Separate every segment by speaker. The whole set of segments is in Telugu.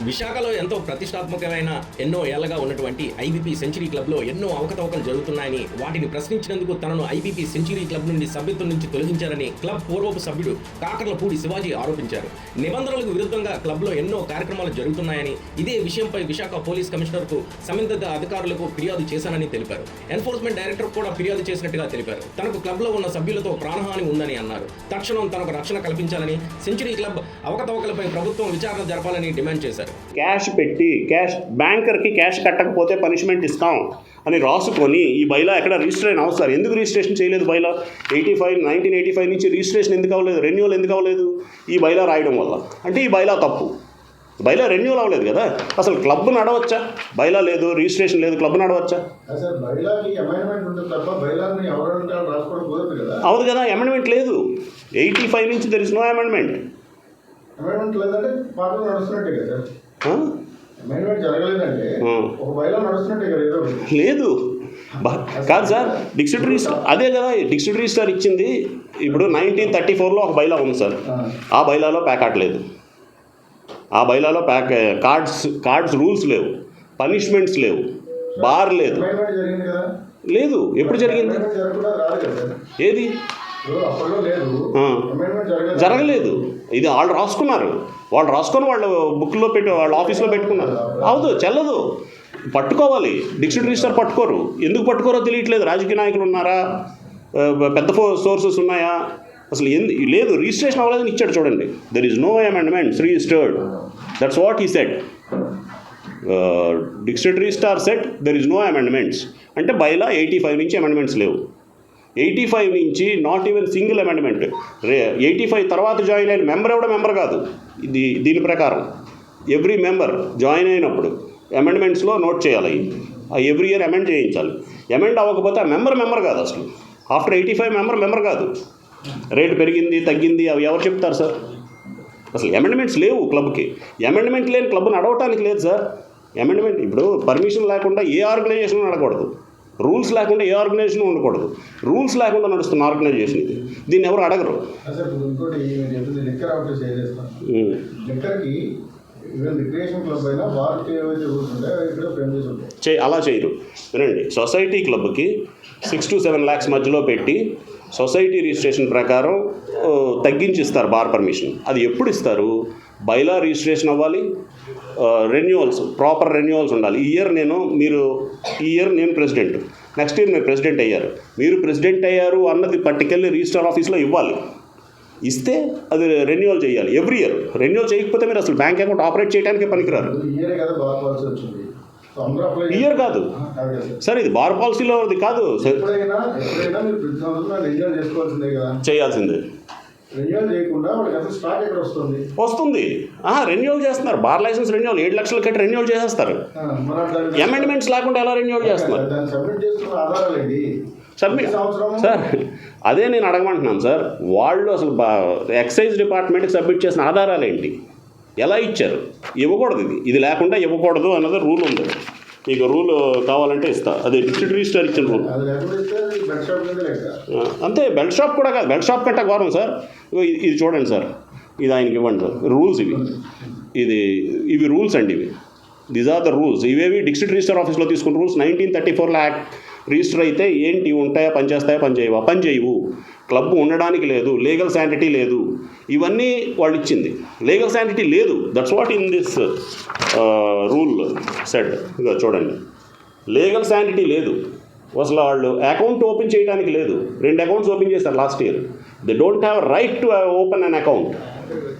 Speaker 1: విశాఖలో ఎంతో ప్రతిష్టాత్మకమైన ఎన్నో ఏళ్లగా ఉన్నటువంటి ఐబీపీ సెంచరీ క్లబ్లో ఎన్నో అవకతవకలు జరుగుతున్నాయని, వాటిని ప్రశ్నించినందుకు తనను ఐబీపీ సెంచరీ క్లబ్ నుండి సభ్యత్వం నుంచి తొలగించారని క్లబ్ పూర్వపు సభ్యుడు కాకర్లపూడి శివాజీ ఆరోపించారు. నిబంధనలకు విరుద్ధంగా క్లబ్లో ఎన్నో కార్యక్రమాలు జరుగుతున్నాయని, ఇదే విషయంపై విశాఖ పోలీస్ కమిషనర్కు సంబంధిత అధికారులకు ఫిర్యాదు చేశానని తెలిపారు. ఎన్ఫోర్స్మెంట్ డైరెక్టర్ కూడా ఫిర్యాదు చేసినట్టుగా తెలిపారు. తనకు క్లబ్లో ఉన్న సభ్యులతో ప్రాణహాని ఉందని అన్నారు. తక్షణం తనకు రక్షణ కల్పించాలని, సెంచరీ క్లబ్ అవకతవకలపై ప్రభుత్వం విచారణ జరపాలని డిమాండ్ చేశారు.
Speaker 2: క్యాష్ పెట్టి బ్యాంకర్కి క్యాష్ కట్టకపోతే పనిష్మెంట్ ఇస్తాం అని రాసుకొని ఈ బైలా ఎక్కడ రిజిస్టర్ అయిన అవసరం. ఎందుకు రిజిస్ట్రేషన్ చేయలేదు? బైలా 1985 నుంచి రిజిస్ట్రేషన్ ఎందుకు అవ్వలేదు? రెన్యూవల్ ఎందుకు అవ్వలేదు? ఈ బైలా రాయడం వల్ల. అంటే ఈ బైలా తప్పు. బైలా రెన్యూవల్ అవ్వలేదు కదా. అసలు క్లబ్ నడవచ్చా? బైలా లేదు, రిజిస్ట్రేషన్ లేదు, క్లబ్ నడవచ్చా? అవును కదా, అమెండ్మెంట్ లేదు. 85 నుంచి దెర్ ఇస్ నో అమెండ్మెంట్. లేదు కాదు సార్, డిస్ట్రిక్ట్ రిజిస్టర్ అదే కదా. డిస్ట్రిక్ట్ రిజిస్టర్ ఇచ్చింది. ఇప్పుడు 1934లో ఒక బైలా ఉంది సార్. ఆ బైలాలో ప్యాకాట్ లేదు. ఆ బైలాలో కార్డ్స్ రూల్స్ లేవు, పనిష్మెంట్స్ లేవు, బార్ లేదు. లేదు, ఎప్పుడు జరిగింది? ఏది జరగలేదు. ఇది వాళ్ళు రాసుకున్నారు. వాళ్ళు రాసుకొని వాళ్ళ బుక్లో పెట్టి వాళ్ళ ఆఫీస్లో పెట్టుకున్నారు. అవును, చెల్లదు. పట్టుకోవాలి. డిస్ట్రిక్ట్ రిజిస్టర్ పట్టుకోరు. ఎందుకు పట్టుకోరో తెలియట్లేదు. రాజకీయ నాయకులు ఉన్నారా? పెద్ద సోర్సెస్ ఉన్నాయా? అసలు లేదు. రిజిస్ట్రేషన్ అవ్వలేదని ఇచ్చాడు చూడండి. There is no amendments registered. That's what he said. District registrar said there is no amendments. అంటే బైలా 85 నుంచి అమెండ్మెంట్స్ లేవు. 85 నుంచి నాట్ ఈవెన్ సింగిల్ అమెండ్మెంట్. 85 తర్వాత జాయిన్ అయిన మెంబర్ ఎవడో మెంబర్ కాదు. దీని ప్రకారం ఎవ్రీ మెంబర్ జాయిన్ అయినప్పుడు అమెండ్మెంట్స్లో నోట్ చేయాలి. ఎవ్రీ ఇయర్ అమెండ్ చేయించాలి. అమెండ్ అవ్వకపోతే ఆ మెంబర్ కాదు. అసలు ఆఫ్టర్ 85 మెంబర్ కాదు. రేటు పెరిగింది తగ్గింది అవి ఎవరు చెప్తారు సార్? అసలు అమెండ్మెంట్స్ లేవు క్లబ్కి. అమెండ్మెంట్ లేని క్లబ్ నడవటానికి లేదు సార్. అమెండ్మెంట్ ఇప్పుడు పర్మిషన్ లేకుండా ఏ ఆర్గనైజేషన్ నడకూడదు. రూల్స్ లేకుండా ఏ ఆర్గనైజేషన్ ఉండకూడదు. రూల్స్ లేకుండా నడుస్తున్న ఆర్గనైజేషన్ ఇది. దీన్ని ఎవరు అడగరు. అలా చేయరు. వినండి, సొసైటీ క్లబ్కి 6 to 7 lakhs మధ్యలో పెట్టి సొసైటీ రిజిస్ట్రేషన్ ప్రకారం తగ్గించి ఇస్తారు బార్ పర్మిషన్. అది ఎప్పుడు ఇస్తారు? బైలా రిజిస్ట్రేషన్ అవ్వాలి, రెన్యూవల్స్, ప్రాపర్ రెన్యూవల్స్ ఉండాలి. ఈ ఇయర్ నేను ప్రెసిడెంట్, నెక్స్ట్ ఇయర్ మీరు ప్రెసిడెంట్ అయ్యారు. మీరు ప్రెసిడెంట్ అయ్యారు అన్నది పట్టుకెళ్ళి రిజిస్టర్ ఆఫీస్లో ఇవ్వాలి. ఇస్తే అది రెన్యూవల్ చేయాలి ఎవ్రీ ఇయర్. రెన్యూవల్ చేయకపోతే మీరు అసలు బ్యాంక్ అకౌంట్ ఆపరేట్ చేయడానికే పనికిరారు. ఇయర్ కాదు సార్, ఇది బార్ పాలసీలో అది కాదు. చేయాల్సిందే. వస్తుంది. రెన్యూవల్ చేస్తున్నారు. బార్ లైసెన్స్ రెన్యూవల్ 7 లక్షలు కట్టి రెన్యూవల్ చేసేస్తారు. అమెండ్మెంట్స్ లేకుండా ఎలా రెన్యూవల్ చేస్తున్నారు? సార్ అదే నేను అడగమంటున్నాను సార్. వాళ్ళు అసలు ఎక్సైజ్ డిపార్ట్మెంట్కి సబ్మిట్ చేసిన ఆధారాలు ఏంటి? ఎలా ఇచ్చారు? ఇవ్వకూడదు. ఇది లేకుండా ఇవ్వకూడదు అన్నది రూల్ ఉంది. మీకు రూల్ కావాలంటే ఇస్తా. అదే డిస్ట్రిక్ట్ రిజిస్టర్ ఇచ్చిన రూల్. అంతే. బెల్ట్ షాప్ కూడా కాదు. బెల్ట్ షాప్ కంటే ఘోరం సార్. ఇది చూడండి సార్, ఇది ఆయనకి ఇవ్వండి సార్. రూల్స్ ఇవి రూల్స్ అండి. These are the rules. ఇవేవి డిస్ట్రిక్ట్ రిజిస్టర్ ఆఫీస్లో తీసుకున్న రూల్స్. 1934 యాక్ట్ రిజిస్టర్ అయితే ఏంటి ఉంటాయా, పనిచేస్తాయా, పనిచేయవు. క్లబ్ ఉండడానికి లేదు, లీగల్ శాంటిటీ లేదు. ఇవన్నీ వాళ్ళు ఇచ్చింది. లీగల్ శాంటిటీ లేదు. That's what in this rule said. ఇక చూడండి, లీగల్ శాంటిటీ లేదు. అసలు వాళ్ళు అకౌంట్ ఓపెన్ చేయడానికి లేదు. 2 అకౌంట్స్ ఓపెన్ చేస్తారు last year. They don't have right to open an account.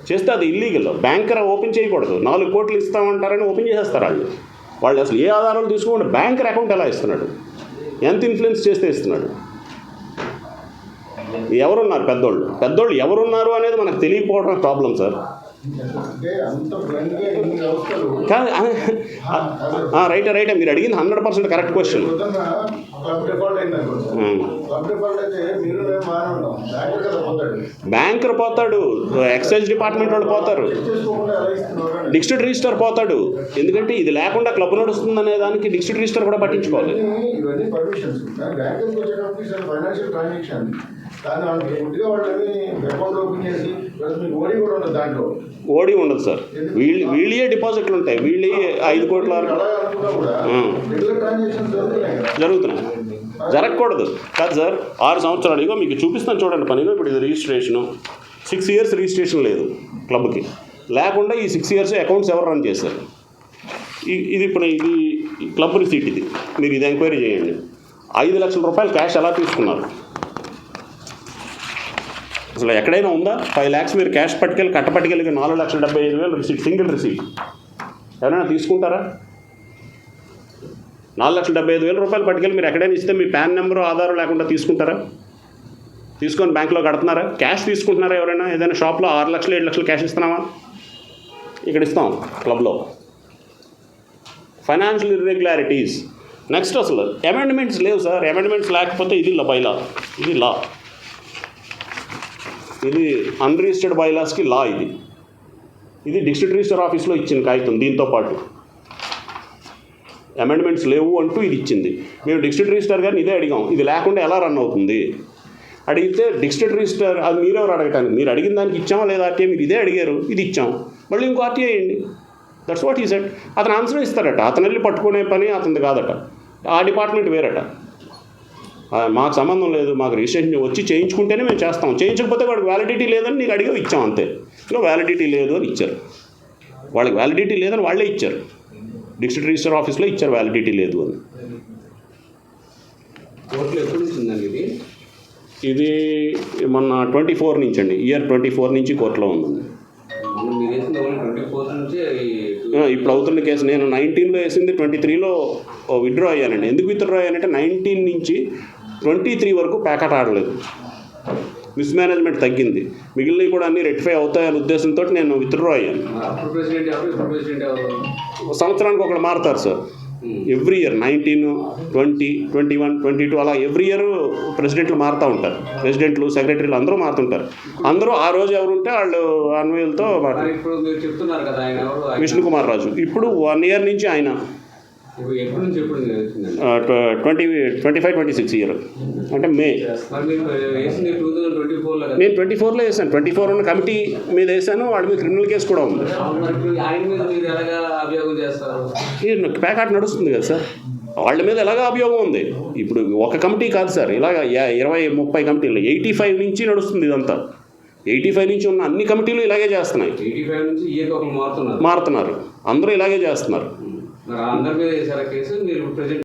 Speaker 2: చేస్తే అది ఇల్లీగల్. బ్యాంకర్ ఓపెన్ చేయకూడదు. 4 కోట్లు ఇస్తామంటారని ఓపెన్ చేసేస్తారు వాళ్ళు అసలు ఏ ఆధారాలు తీసుకోకుండా బ్యాంకర్ అకౌంట్ ఎలా ఇస్తున్నాడు? ఎంత ఇన్ఫ్లుయెన్స్ చేస్తే ఇస్తున్నాడు? ఎవరున్నారు పెద్దోళ్ళు ఎవరున్నారు అనేది మనకు తెలియకపోవడం ప్రాబ్లం సార్. రైట్. మీరు అడిగింది 100% కరెక్ట్ క్వశ్చన్. బ్యాంకర్ పోతాడు, ఎక్సైజ్ డిపార్ట్మెంట్ వాళ్ళు పోతారు, డిస్ట్రిక్ట్ రిజిస్టర్ పోతాడు. ఎందుకంటే ఇది లేకుండా క్లబ్ నడుస్తుంది అనే దానికి డిస్ట్రిక్ట్ రిజిస్టర్ కూడా పట్టించుకోవాలి. దాన్ని వాళ్ళకి గుడ్డిగా వాళ్ళని అకౌంట్ ఓపెన్ చేసి మీకు ఓడి కూడా ఉండదు దాంట్లో. ఓడి ఉండదు సార్. వీళ్ళే డిపాజిట్లు ఉంటాయి. వీళ్ళే 5 కోట్ల వరకు జరుగుతున్నాయి. జరగకూడదు కాదు సార్. 6 సంవత్సరాలు ఇగో మీకు చూపిస్తాను చూడండి పనిగా. ఇప్పుడు ఇది రిజిస్ట్రేషను 6 ఇయర్స్ రిజిస్ట్రేషన్ లేదు క్లబ్కి. లేకుండా ఈ 6 ఇయర్స్ అకౌంట్స్ ఎవరు రన్ చేశారు? ఇది ఇప్పుడు ఇది క్లబ్ రిసీట్. ఇది మీరు ఇది ఎంక్వైరీ చేయండి. 5 లక్షల రూపాయలు క్యాష్ ఎలా తీసుకున్నారు? అసలు ఎక్కడైనా ఉందా? 5 lakhs మీరు క్యాష్ పట్టుకెళ్ళి కట్టపట్టుకెళ్ళి 4,75,000 రిసీట్, సింగిల్ రిసీట్ ఎవరైనా తీసుకుంటారా? 4,75,000 రూపాయలు పట్టుకెళ్ళి మీరు ఎక్కడైనా ఇస్తే మీ పాన్ నెంబరు ఆధారం లేకుండా తీసుకుంటారా? తీసుకొని బ్యాంక్లో కడుతున్నారా? క్యాష్ తీసుకుంటున్నారా? ఎవరైనా ఏదైనా షాప్లో 6 లక్షలు 7 లక్షలు క్యాష్ ఇస్తున్నామా? ఇక్కడ ఇస్తాం క్లబ్లో. Financial irregularities. నెక్స్ట్ అసలు అమెండ్మెంట్స్ లేవు సార్. అమెండ్మెంట్స్ లేకపోతే ఇది బైలా, ఇది లా. ఇది అన్రిజిస్టర్డ్ బైలాస్కి లా. ఇది డిస్ట్రిక్ట్ రిజిస్టర్ ఆఫీస్లో ఇచ్చిన కాగితం. దీంతో పాటు అమెండ్మెంట్స్ లేవు అంటూ ఇది ఇచ్చింది. మేము డిస్ట్రిక్ట్ రిజిస్టర్ గారిని ఇదే అడిగాం, ఇది లేకుండా ఎలా రన్ అవుతుంది అడిగితే, డిస్ట్రిక్ట్ రిజిస్టర్ అది మీరెవరు అడగటానికి? మీరు అడిగిన దానికి ఇచ్చామా లేదా ఆర్టీఐ? మీరు ఇదే అడిగారు, ఇది ఇచ్చాం, మళ్ళీ ఇంకో ఆర్టీఐ వేయండి. That's what he said. అతను ఆన్సర్ ఇస్తారట. అతను వెళ్ళి పట్టుకునే పని అతనిది కాదట. ఆ డిపార్ట్మెంట్ వేరట. మాకు సంబంధం లేదు, మాకు రిజిస్ట్రేషన్ వచ్చి చేయించుకుంటేనే మేము చేస్తాం, చేయించకపోతే వాడికి వ్యాలిడిటీ లేదని నీకు అడిగా ఇచ్చాం అంతే. ఇంకా వ్యాలిడిటీ లేదు అని ఇచ్చారు. వాళ్ళకి వ్యాలిడిటీ లేదని వాళ్ళే ఇచ్చారు. డిస్ట్రిక్ట్ రిజిస్టర్ ఆఫీస్లో ఇచ్చారు వ్యాలిడిటీ లేదు అని. ఇది మొన్న 24 నుంచి అండి, ఇయర్ 24 నుంచి కోర్టులో ఉందండి. ఇప్పుడు అవుతున్న కేసు నేను 19లో వేసింది, 23లో విత్డ్రా అయ్యానండి. ఎందుకు విత్డ్రా అయ్యానంటే 19 నుంచి 23 వరకు ప్యాకెట్ ఆడలేదు. మిస్మేనేజ్మెంట్ తగ్గింది. మిగిలినవి కూడా అన్నీ రెక్టిఫై అవుతాయనే ఉద్దేశంతో నేను విత్డ్రా అయ్యాను. సంవత్సరానికి ఒకటి మారుతారు సార్. ఎవ్రీ ఇయర్ 19, 20, 21, 22 అలా ఎవ్రీ ఇయర్ ప్రెసిడెంట్లు మారుతూ ఉంటారు. ప్రెసిడెంట్లు, సెక్రటరీలు అందరూ మారుతుంటారు. అందరూ ఆ రోజు ఎవరు ఉంటే వాళ్ళు అన్వయలతో విష్ణుకుమార్ రాజు. ఇప్పుడు 1 year నుంచి ఆయన 25-26 ఇయర్ అంటే మే. నేను 24లో వేసాను. 24 ఉన్న కమిటీ మీద వేసాను. వాళ్ళ మీద క్రిమినల్ కేసు కూడా ఉంది. ప్యాకెట్ నడుస్తుంది కదా సార్. వాళ్ళ మీద ఎలాగా అభియోగం ఉంది. ఇప్పుడు ఒక కమిటీ కాదు సార్, ఇలాగ 20-30 కమిటీలు 85 నుంచి నడుస్తుంది ఇదంతా. 85 నుంచి ఉన్న అన్ని కమిటీలు ఇలాగే చేస్తున్నాయి. మారుతున్నారు అందరూ ఇలాగే చేస్తున్నారు.